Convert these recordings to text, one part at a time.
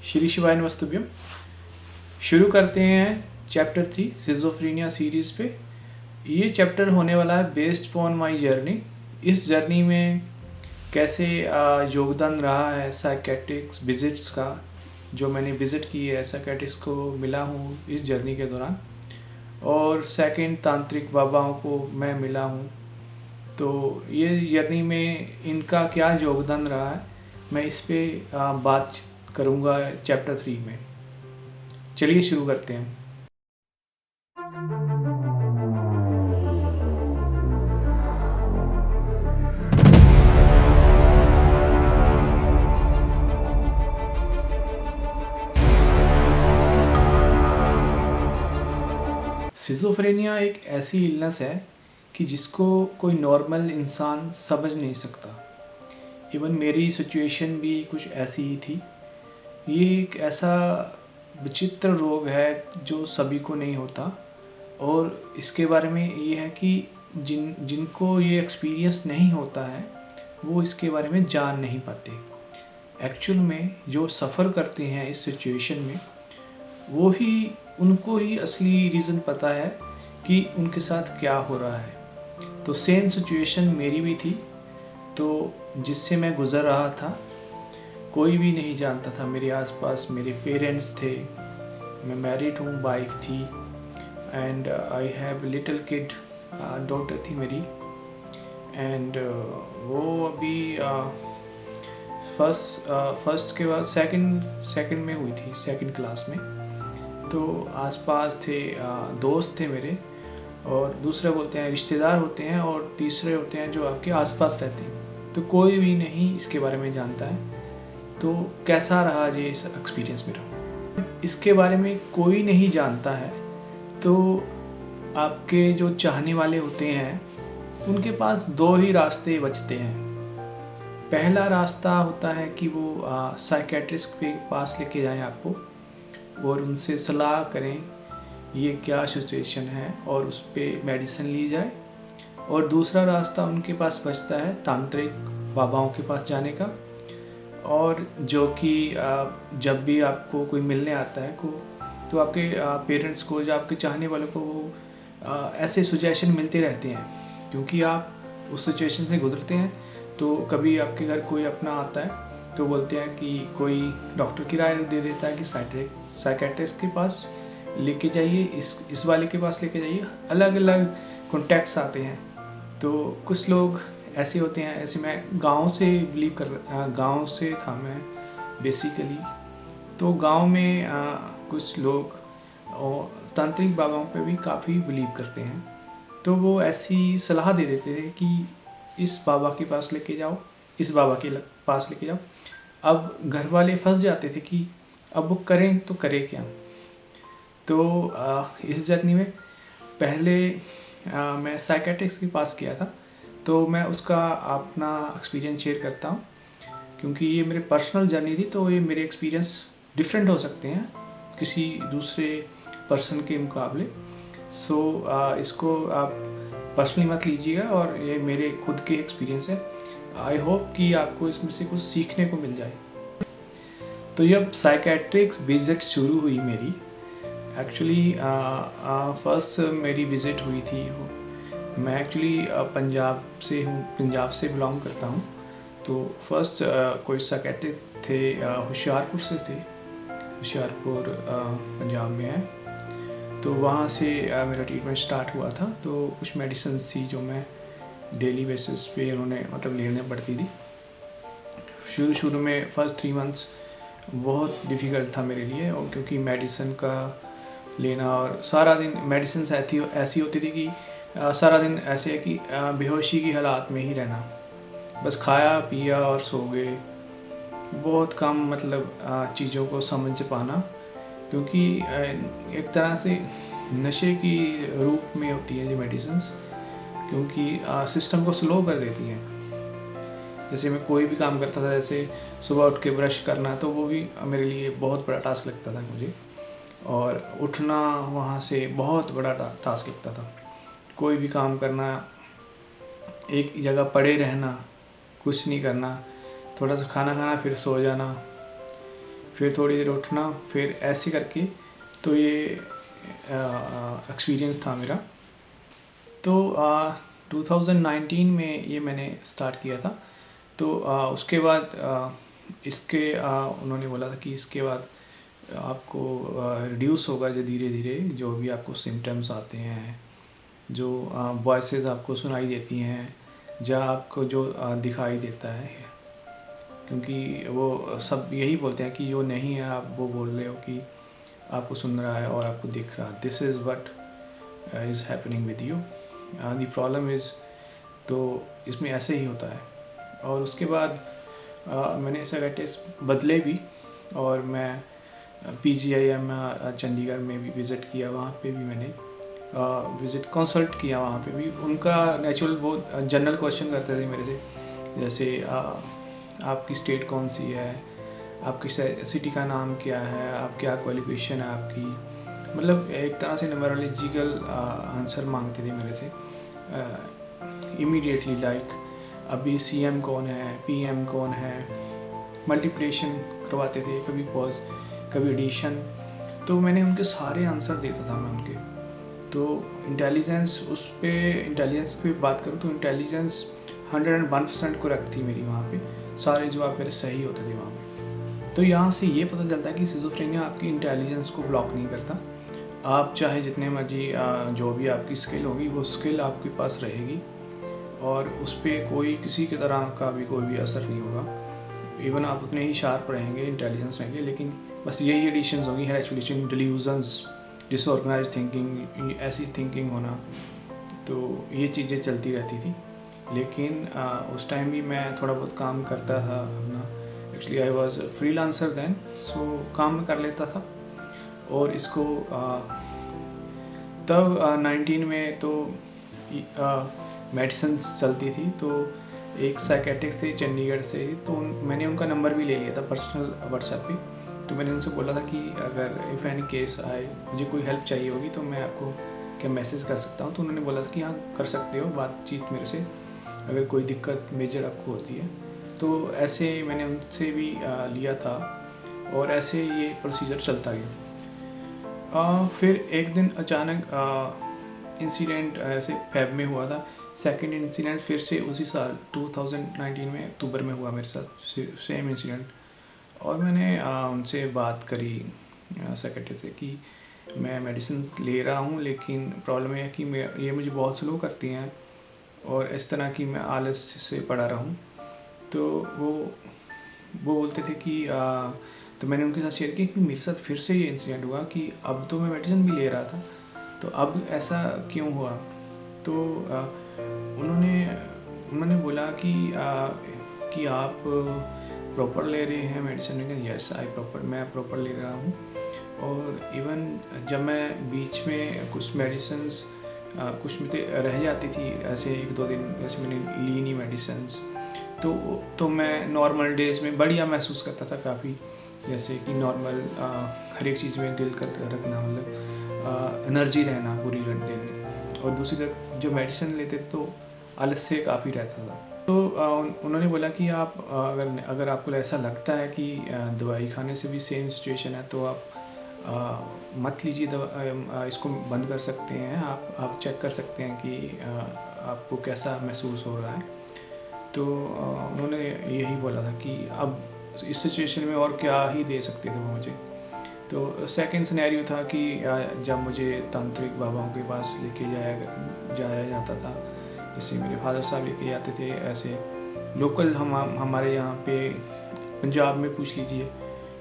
श्री शिवाय नमस्तुभ्यम। शुरू करते हैं चैप्टर 3 सिजोफ्रेनिया सीरीज़ पे। ये चैप्टर होने वाला है बेस्ड ऑन माय जर्नी। इस जर्नी में कैसे योगदान रहा है साइकेट्रिक्स विजिट्स का, जो मैंने विज़िट की है साइकेट्रिक्स को मिला हूँ इस जर्नी के दौरान, और सेकंड तांत्रिक बाबाओं को मैं मिला हूँ। तो ये जर्नी में इनका क्या योगदान रहा है, मैं इस पे बात करूँगा चैप्टर 3 में। चलिए शुरू करते हैं। सिजोफ्रेनिया एक ऐसी इलनेस है कि जिसको कोई नॉर्मल इंसान समझ नहीं सकता। इवन मेरी सिचुएशन भी कुछ ऐसी ही थी। ये एक ऐसा विचित्र रोग है जो सभी को नहीं होता, और इसके बारे में ये है कि जिनको ये एक्सपीरियंस नहीं होता है वो इसके बारे में जान नहीं पाते। एक्चुअल में जो सफ़र करते हैं इस सिचुएशन में वो ही उनको ही असली रीज़न पता है कि उनके साथ क्या हो रहा है। तो सेम सिचुएशन मेरी भी थी, तो जिससे मैं गुज़र रहा था कोई भी नहीं जानता था। मेरे आसपास मेरे पेरेंट्स थे, मैं मैरिड हूँ, वाइफ थी, and I have little kid, daughter थी मेरी, एंड वो अभी फर्स्ट के बाद सेकंड में हुई थी, सेकंड क्लास में। तो आसपास थे दोस्त थे मेरे, और दूसरे बोलते हैं रिश्तेदार होते हैं, और तीसरे होते हैं जो आपके आसपास रहते हैं। तो कोई भी नहीं इसके बारे में जानता है। तो कैसा रहा ये एक्सपीरियंस मेरा, इसके बारे में कोई नहीं जानता है। तो आपके जो चाहने वाले होते हैं उनके पास दो ही रास्ते बचते हैं। पहला रास्ता होता है कि वो साइकेट्रिस्ट के पास लेके जाएं आपको, और उनसे सलाह करें ये क्या सिचुएशन है, और उस पर मेडिसिन ली जाए। और दूसरा रास्ता उनके पास बचता है तांत्रिक बाबाओं के पास जाने का, और जो कि जब भी आपको कोई मिलने आता है तो आपके पेरेंट्स को या आपके चाहने वालों को वो ऐसे सुजेशन मिलते रहते हैं, क्योंकि आप उस सिचुएशन से गुजरते हैं। तो कभी आपके घर कोई अपना आता है तो बोलते हैं कि कोई डॉक्टर की राय दे देता है कि साइकेट्रिस्ट के पास लेके जाइए, इस वाले के पास लेके जाइए। अलग अलग कॉन्टैक्ट्स आते हैं। तो कुछ लोग ऐसे होते हैं, ऐसे मैं गांव से था मैं बेसिकली। तो गांव में कुछ लोग और तांत्रिक बाबाओं पे भी काफ़ी बिलीव करते हैं। तो वो ऐसी सलाह दे देते थे कि इस बाबा के पास लेके जाओ, इस बाबा के पास लेके जाओ। अब घर वाले फंस जाते थे कि अब वो करें तो करें क्या। तो इस जर्नी में पहले मैं साइकेट्रिस्ट के पास गया था, तो मैं उसका अपना एक्सपीरियंस शेयर करता हूँ, क्योंकि ये मेरे पर्सनल जर्नी थी। तो ये मेरे एक्सपीरियंस डिफरेंट हो सकते हैं किसी दूसरे पर्सन के मुकाबले। इसको आप पर्सनली मत लीजिएगा, और ये मेरे खुद के एक्सपीरियंस है। आई होप कि आपको इसमें से कुछ सीखने को मिल जाए। तो जब साइकेट्रिक्स विजिट शुरू हुई मेरी, एक्चुअली फर्स्ट मेरी विज़िट हुई थी, मैं एक्चुअली पंजाब से हूँ, पंजाब से बिलोंग करता हूँ। तो फर्स्ट कोई साइकेट्रिस्ट थे, होशियारपुर से थे, होशियारपुर पंजाब में है। तो वहाँ से मेरा ट्रीटमेंट स्टार्ट हुआ था। तो कुछ मेडिसिन थी जो मैं डेली बेसिस पे उन्होंने लेने पड़ती थी। शुरू में फर्स्ट 3 मंथ्स बहुत डिफ़िकल्ट था मेरे लिए, और क्योंकि मेडिसिन का लेना, और सारा दिन मेडिसिन ऐसी होती थी कि सारा दिन ऐसे है कि बेहोशी की हालात में ही रहना, बस खाया पिया और सो गए। बहुत कम चीज़ों को समझ पाना, क्योंकि एक तरह से नशे की रूप में होती है ये मेडिसिन्स, क्योंकि सिस्टम को स्लो कर देती हैं। जैसे मैं कोई भी काम करता था, जैसे सुबह उठ के ब्रश करना, तो वो भी मेरे लिए बहुत बड़ा टास्क लगता था मुझे, और उठना वहाँ से बहुत बड़ा टास्क लगता था। कोई भी काम करना, एक जगह पड़े रहना, कुछ नहीं करना, थोड़ा सा खाना खाना फिर सो जाना, फिर थोड़ी देर उठना, फिर ऐसे करके। तो ये एक्सपीरियंस था मेरा। तो 2019 में ये मैंने स्टार्ट किया था। तो उसके बाद उन्होंने बोला था कि इसके बाद आपको रिड्यूस होगा जो धीरे धीरे जो भी आपको सिम्टम्स आते हैं, जो वॉइसेस आपको सुनाई देती हैं, या आपको जो दिखाई देता है, क्योंकि वो सब यही बोलते हैं कि जो नहीं है आप वो बोल रहे हो कि आपको सुन रहा है और आपको दिख रहा है। This is what is happening with you, the problem is. तो इसमें ऐसे ही होता है। और उसके बाद मैंने साइकियाट्रिस्ट बदले भी, और मैं PGIM चंडीगढ़ में भी विज़िट किया। वहाँ पे भी मैंने विज़िट कंसल्ट किया। वहाँ पे भी उनका नेचुरल वो जनरल क्वेश्चन करते थे मेरे से, जैसे आपकी स्टेट कौन सी है, आपकी सिटी का नाम क्या है, आप क्या क्वालिफिकेशन है आपकी, मतलब एक तरह से न्यूमरोलॉजिकल आंसर मांगते थे मेरे से इमीडिएटली। लाइक अभी CM कौन है, PM कौन है, मल्टीप्लिकेशन करवाते थे, कभी पॉज, कभी एडिशन। तो मैंने उनके सारे आंसर देता था मैं उनके। तो इंटेलिजेंस, उस पर इंटेलिजेंस की बात करूँ तो इंटेलिजेंस 101% करेक्ट थी मेरी। वहाँ पे सारे जवाब मेरे सही होते थे वहाँ पे। तो यहाँ से ये पता चलता है कि सिज़ोफ्रेनिया आपकी इंटेलिजेंस को ब्लॉक नहीं करता। आप चाहे जितने मर्जी जो भी आपकी स्किल होगी वो स्किल आपके पास रहेगी, और उस पर कोई किसी की तरह का भी कोई भी असर नहीं होगा। इवन आप उतने ही शार्प रहेंगे, इंटेलिजेंस रहेंगे, लेकिन बस यही एडिशंस होंगी, हैलुसिनेशन, डिल्यूजन्स, डिसऑर्गेनाइज्ड थिंकिंग, ऐसी थिंकिंग होना। तो ये चीज़ें चलती रहती थी। लेकिन उस टाइम भी मैं थोड़ा बहुत काम करता था अपना। Actually I was freelancer then, so काम कर लेता था। और इसको तब 19 में तो मेडिसिन चलती थी। तो एक साइकेट्रिस्ट थे चंडीगढ़ से, तो मैंने उनका नंबर भी ले लिया था पर्सनल व्हाट्सएप पे। तो मैंने उनसे बोला था कि अगर इफ़ एनी केस आए, मुझे कोई हेल्प चाहिए होगी तो मैं आपको क्या मैसेज कर सकता हूँ। तो उन्होंने बोला था कि हाँ कर सकते हो बातचीत मेरे से, अगर कोई दिक्कत मेजर आपको होती है। तो ऐसे मैंने उनसे भी लिया था, और ऐसे ये प्रोसीजर चलता गया। फिर एक दिन अचानक इंसिडेंट ऐसे फेब में हुआ था। सेकंड इंसिडेंट फिर से उसी साल 2019 में अक्टूबर में हुआ मेरे साथ, सेम इंसिडेंट। और मैंने उनसे बात करी सेक्रेटरी से कि मैं मेडिसिन ले रहा हूँ, लेकिन प्रॉब्लम ये है कि ये मुझे बहुत स्लो करती हैं, और इस तरह की मैं आलस से पड़ा रहूँ। तो वो बोलते थे कि तो मैंने उनके साथ शेयर किया कि मेरे साथ फिर से ये इंसिडेंट हुआ कि अब तो मैं मेडिसिन भी ले रहा था, तो अब ऐसा क्यों हुआ। तो उन्होंने बोला कि आप प्रॉपर ले रहे हैं मेडिसिन। यस मैं प्रॉपर ले रहा हूँ। और इवन जब मैं बीच में कुछ मेडिसिन कुछ में रह जाती थी, ऐसे 1-2 दिन जैसे मैंने ली नहीं मेडिसिन, तो मैं नॉर्मल डेज में बढ़िया महसूस करता था काफ़ी। जैसे कि नॉर्मल हर एक चीज़ में दिल कर रखना, मतलब एनर्जी रहना पूरी दिन। और दूसरी तरफ जो मेडिसिन लेते तो आलस से काफ़ी रहता था। तो उन्होंने बोला कि आप अगर आपको ऐसा लगता है कि दवाई खाने से भी सेम सिचुएशन है, तो आप मत लीजिए दवा, इसको बंद कर सकते हैं। आप चेक कर सकते हैं कि आपको कैसा महसूस हो रहा है। तो उन्होंने यही बोला था कि अब इस सिचुएशन में और क्या ही दे सकते थे वो मुझे। तो सेकंड सिनेरियो था कि जब मुझे तांत्रिक बाबाओं के पास लेके जाया जाता था, जैसे मेरे फादर साहब लेके जाते थे, ऐसे लोकल हमारे यहाँ पे पंजाब में पूछ लीजिए,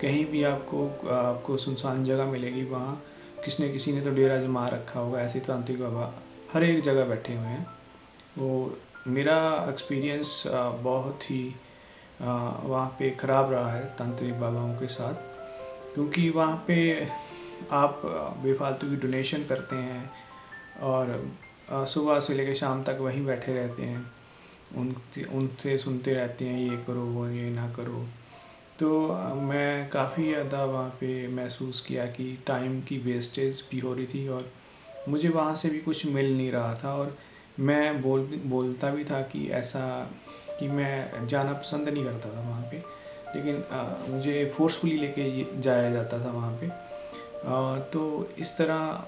कहीं भी आपको सुनसान जगह मिलेगी, वहाँ किसी ने तो डेरा जमा रखा होगा। ऐसे तांत्रिक बाबा हर एक जगह बैठे हुए हैं। वो मेरा एक्सपीरियंस बहुत ही वहाँ पे ख़राब रहा है तांत्रिक बाबाओं के साथ, क्योंकि वहाँ पे आप बेफालतू की डोनेशन करते हैं, और सुबह से लेकर शाम तक वहीं बैठे रहते हैं, उनसे सुनते रहते हैं ये करो वो ये ना करो। तो मैं काफ़ी ज़्यादा वहाँ पे महसूस किया कि टाइम की वेस्टेज भी हो रही थी, और मुझे वहाँ से भी कुछ मिल नहीं रहा था। और मैं बोलता भी था कि ऐसा कि मैं जाना पसंद नहीं करता था वहाँ पे। लेकिन मुझे फोर्सफुली लेके जाया जाता था वहाँ पे। तो इस तरह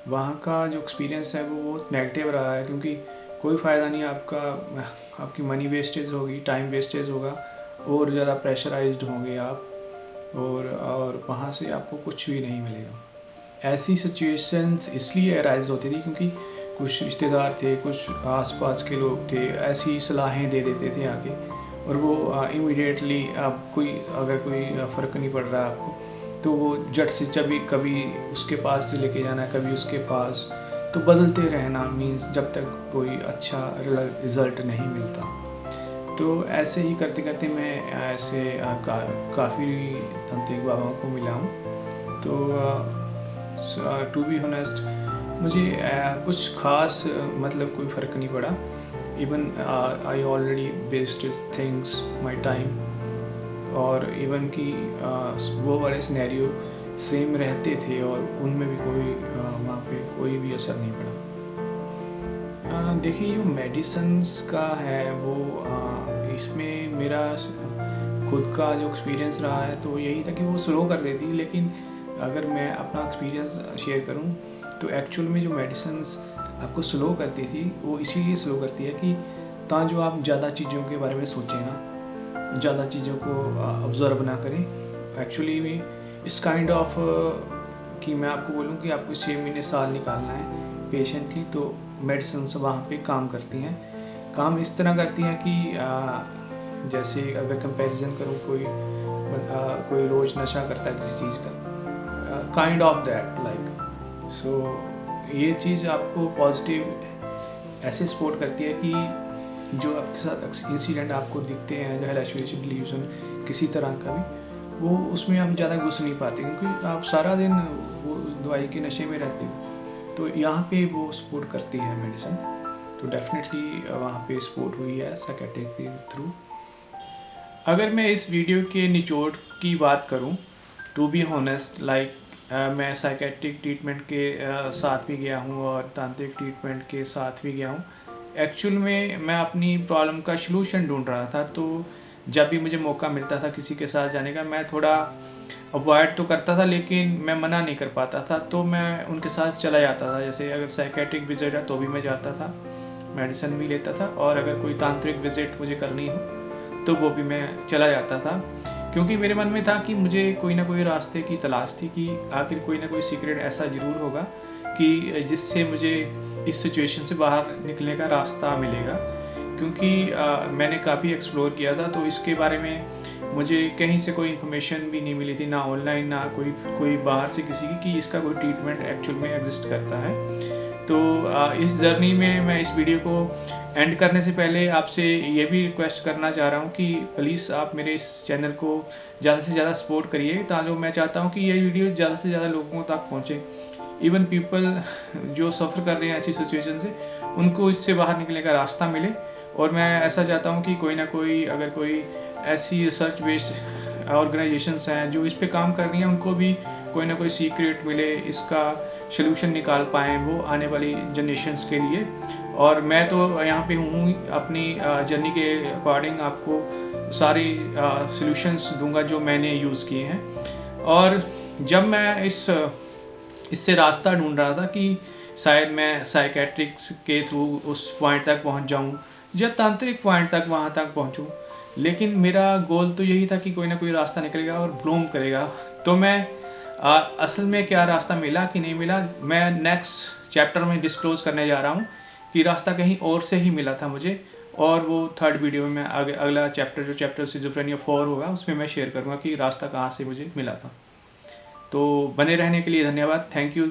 वहाँ का जो एक्सपीरियंस है वो बहुत नेगेटिव रहा है, क्योंकि कोई फ़ायदा नहीं आपकी मनी वेस्टेज होगी, टाइम वेस्टेज होगा, और ज़्यादा प्रेशराइज्ड होंगे आप, और वहाँ से आपको कुछ भी नहीं मिलेगा। ऐसी सिचुएशंस इसलिए अराइज होती थी क्योंकि कुछ रिश्तेदार थे, कुछ आसपास के लोग थे, ऐसी सलाहें दे देते थे आके, और वो इमीडिएटली अगर कोई फ़र्क नहीं पड़ रहा है आपको, तो वो झट से कभी उसके पास लेके जाना, कभी उसके पास, तो बदलते रहना मीन्स जब तक कोई अच्छा रिज़ल्ट नहीं मिलता। तो ऐसे ही करते करते मैं ऐसे काफ़ी तांत्रिक बाबाओं को मिला हूँ। तो टू बी ऑनेस्ट मुझे कुछ ख़ास मतलब कोई फ़र्क नहीं पड़ा। Even I already wasted things my time, और इवन कि वो वाले सिनेरियो सेम रहते थे और उनमें भी वहाँ पे कोई भी असर नहीं पड़ा। देखिए, जो मेडिसिन्स का है वो इसमें मेरा खुद का जो एक्सपीरियंस रहा है तो यही था कि वो स्लो कर देती, लेकिन अगर मैं अपना एक्सपीरियंस शेयर करूं तो एक्चुअल में जो मेडिसिन्स आपको स्लो करती थी वो इसीलिए स्लो करती है कि जो आप ज़्यादा चीज़ों के बारे में सोचें ना, ज़्यादा चीज़ों को ऑब्ज़र्व ना करें। एक्चुअली में इस काइंड ऑफ कि मैं आपको बोलूँ कि आपको 6 महीने साल निकालना है पेशेंटली, तो मेडिसिन वहाँ पे काम करती हैं। काम इस तरह करती हैं कि जैसे अगर कंपैरिजन करूँ, कोई रोज़ नशा करता है किसी चीज़ का, काइंड ऑफ दैट लाइक। सो ये चीज़ आपको पॉजिटिव ऐसे सपोर्ट करती है कि जो आपके साथ इंसिडेंट आपको दिखते हैं, जो हैलुसिनेशन, डिल्यूजन किसी तरह का भी, वो उसमें आप ज़्यादा घुस नहीं पाते क्योंकि आप सारा दिन वो दवाई के नशे में रहते हो। तो यहाँ पे वो सपोर्ट करती है मेडिसिन, तो डेफिनेटली वहाँ पे सपोर्ट हुई है साइकियाट्रिक के थ्रू। अगर मैं इस वीडियो के निचोड़ की बात करूँ, टू बी ऑनेस्ट लाइक मैं साइकियाट्रिक ट्रीटमेंट के साथ भी गया हूँ और तांत्रिक ट्रीटमेंट के साथ भी गया हूँ। एक्चुअल में मैं अपनी प्रॉब्लम का सलूशन ढूंढ रहा था, तो जब भी मुझे मौका मिलता था किसी के साथ जाने का, मैं थोड़ा अवॉइड तो करता था लेकिन मैं मना नहीं कर पाता था, तो मैं उनके साथ चला जाता था। जैसे अगर साइकियाट्रिक विजिट है तो भी मैं जाता था, मेडिसिन भी लेता था, और अगर कोई तांत्रिक विजिट मुझे करनी हो तो वो भी मैं चला जाता था, क्योंकि मेरे मन में था कि मुझे कोई ना कोई रास्ते की तलाश थी कि आखिर कोई ना कोई सीक्रेट ऐसा ज़रूर होगा कि जिससे मुझे इस सिचुएशन से बाहर निकलने का रास्ता मिलेगा। क्योंकि मैंने काफ़ी एक्सप्लोर किया था, तो इसके बारे में मुझे कहीं से कोई इन्फॉर्मेशन भी नहीं मिली थी, ना ऑनलाइन ना कोई बाहर से किसी की, कि इसका कोई ट्रीटमेंट एक्चुअल में एग्जिस्ट करता है। तो इस जर्नी में मैं इस वीडियो को एंड करने से पहले आपसे ये भी रिक्वेस्ट करना चाह रहा हूँ कि प्लीज़ आप मेरे इस चैनल को ज़्यादा से ज़्यादा सपोर्ट करिए, ताकि मैं चाहता हूँ कि ये वीडियो ज़्यादा से ज़्यादा लोगों तक पहुँचे। इवन पीपल जो सफ़र कर रहे हैं ऐसी सिचुएशन से, उनको इससे बाहर निकलने का रास्ता मिले। और मैं ऐसा चाहता हूँ कि कोई ना कोई, अगर कोई ऐसी रिसर्च बेस्ड ऑर्गेनाइजेशंस हैं जो इस पे काम कर रही हैं, उनको भी कोई ना कोई सीक्रेट मिले, इसका सलूशन निकाल पाएँ वो आने वाली जनरेशन्स के लिए। और मैं तो यहाँ पे हूँ अपनी जर्नी के अकॉर्डिंग आपको सारी सलूशंस दूंगा जो मैंने यूज़ किए हैं। और जब मैं इससे रास्ता ढूंढ रहा था कि शायद मैं साइकियाट्रिक्स के थ्रू उस पॉइंट तक पहुँच जाऊँ या तांत्रिक पॉइंट तक वहाँ तक पहुँचूँ, लेकिन मेरा गोल तो यही था कि कोई ना कोई रास्ता निकलेगा और ब्लूम करेगा। तो मैं असल में क्या रास्ता मिला कि नहीं मिला, मैं नेक्स्ट चैप्टर में डिस्क्लोज़ करने जा रहा हूँ कि रास्ता कहीं और से ही मिला था मुझे। और वो 3rd वीडियो में मैं अगला चैप्टर, जो चैप्टर सिज़ोफ्रेनिया 4 होगा, उसमें मैं शेयर करूँगा कि रास्ता कहाँ से मुझे मिला था। तो बने रहने के लिए धन्यवाद। Thank you.